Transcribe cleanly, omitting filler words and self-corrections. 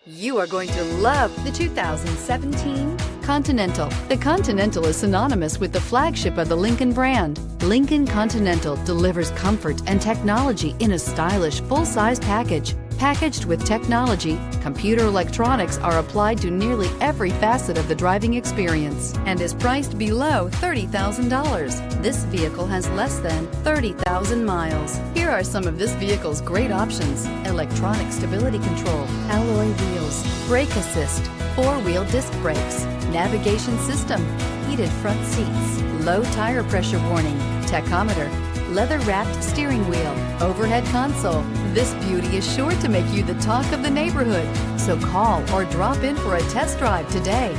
You are going to love the 2017 Continental. The Continental is synonymous with the flagship of the Lincoln brand. Lincoln Continental delivers comfort and technology in a stylish, full-size package. Packaged with technology, computer electronics are applied to nearly every facet of the driving experience and is priced below $30,000. This vehicle has less than 30,000 miles. Here are some of this vehicle's great options: electronic stability control, alloy wheels, brake assist, four-wheel disc brakes, navigation system, heated front seats, low tire pressure warning, tachometer, leather-wrapped steering wheel, overhead console. This beauty is sure to make you the talk of the neighborhood. So call or drop in for a test drive today.